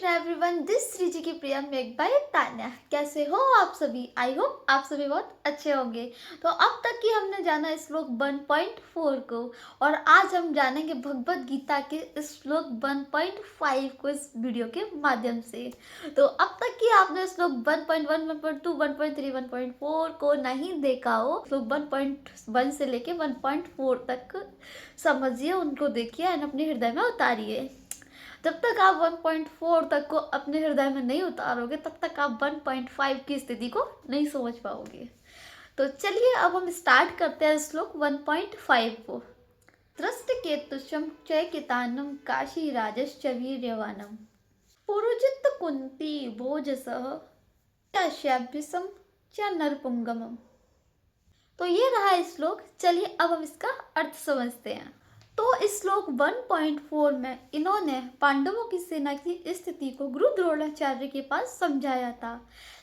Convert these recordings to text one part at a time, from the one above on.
Krishna everyone, this Shri जी की प्रिया make bye Tanya. कैसे हो आप सभी? आई होप आप सभी बहुत अच्छे होंगे। तो अब तक की हमने जाना श्लोक 1.4 को, और आज हम जानेंगे भगवत गीता के श्लोक 1.5 को इस वीडियो के माध्यम से। तो अब तक की आपने श्लोक 1.1, 1.2, 1.3, 1.4 को नहीं देखा हो, श्लोक 1.1 से लेके 1.4 तक समझिए, उनको देखिए और अपने हृदय में उतारिए। जब तक आप 1.4 तक को अपने हृदय में नहीं उतारोगे, तब तक आप 1.5 की स्थिति को नहीं समझ पाओगे। तो चलिए अब हम स्टार्ट करते हैं श्लोक 1.5 को। दृष्टकेतुषं चैकितानं काशी राजश्च वीर्यवानम् पुरुजित कुंती भोजसः काश्याभ्यसम च नरपुंगमम्। तो ये रहा श्लोक। चलिए अब हम इसका अर्थ समझते हैं। तो इस श्लोक 1.4 में इन्होंने पांडवों की सेना की स्थिति को गुरु द्रोणाचार्य के पास समझाया था,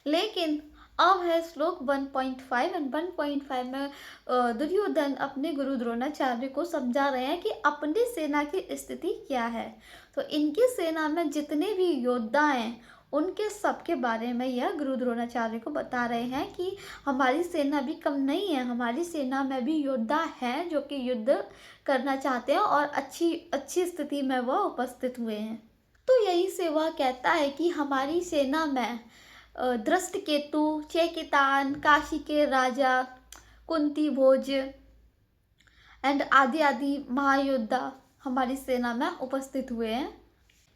लेकिन अब है श्लोक 1.5 और 1.5 में दुर्योधन अपने गुरु द्रोणाचार्य को समझा रहे हैं कि अपनी सेना की स्थिति क्या है। तो इनकी सेना में जितने भी योद्धा हैं, उनके सबके बारे में यह गुरु द्रोणाचार्य को बता रहे हैं कि हमारी सेना भी कम नहीं है, हमारी सेना में भी योद्धा हैं जो कि युद्ध करना चाहते हैं और अच्छी स्थिति में वह उपस्थित हुए हैं। तो यहीं से वह कहता है कि हमारी सेना में दृष्टकेतु, चेकितान, काशी के राजा, कुंती भोज एंड आदि आदि महायोद्धा हमारी सेना में उपस्थित हुए हैं,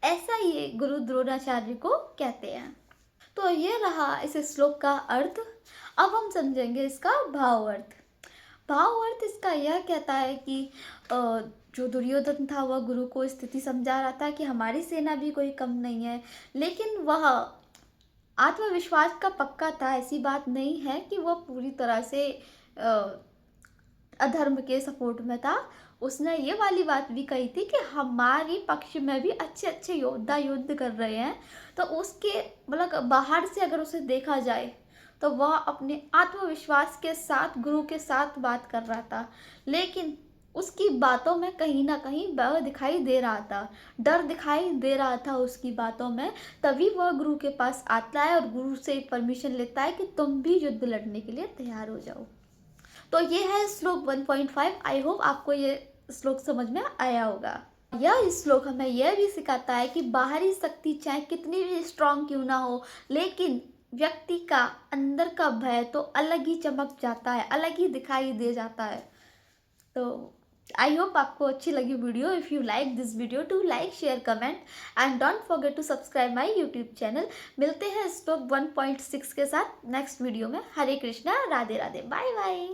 ऐसा ये गुरु द्रोणाचार्य को कहते हैं। तो ये रहा इस श्लोक का अर्थ। अब हम समझेंगे इसका भाव अर्थ। भाव अर्थ इसका यह कहता है कि जो दुर्योधन था वह गुरु को स्थिति समझा रहा था कि हमारी सेना भी कोई कम नहीं है, लेकिन वह आत्मविश्वास का पक्का था। ऐसी बात नहीं है कि वह पूरी तरह से अधर्म के सपोर्ट में था। उसने ये वाली बात भी कही थी कि हमारी पक्ष में भी अच्छे अच्छे योद्धा युद्ध कर रहे हैं। तो उसके मतलब बाहर से अगर उसे देखा जाए तो वह अपने आत्मविश्वास के साथ गुरु के साथ बात कर रहा था, लेकिन उसकी बातों में कहीं ना कहीं भय दिखाई दे रहा था, डर दिखाई दे रहा था उसकी बातों में। तभी वह गुरु के पास आता है और गुरु से परमिशन लेता है कि तुम भी युद्ध लड़ने के लिए तैयार हो जाओ। तो ये है श्लोक 1.5। आई होप आपको ये श्लोक समझ में आया होगा। यह श्लोक हमें यह भी सिखाता है कि बाहरी शक्ति चाहे कितनी भी स्ट्रांग क्यों ना हो, लेकिन व्यक्ति का अंदर का भय तो अलग ही चमक जाता है, अलग ही दिखाई दे जाता है। तो आई होप आपको अच्छी लगी video. If you like this video, to like, share, comment and don't forget to subscribe my YouTube channel. मिलते हैं श्लोक 1.6 के साथ नेक्स्ट वीडियो में। Hare Krishna, Radhe Radhe, bye bye.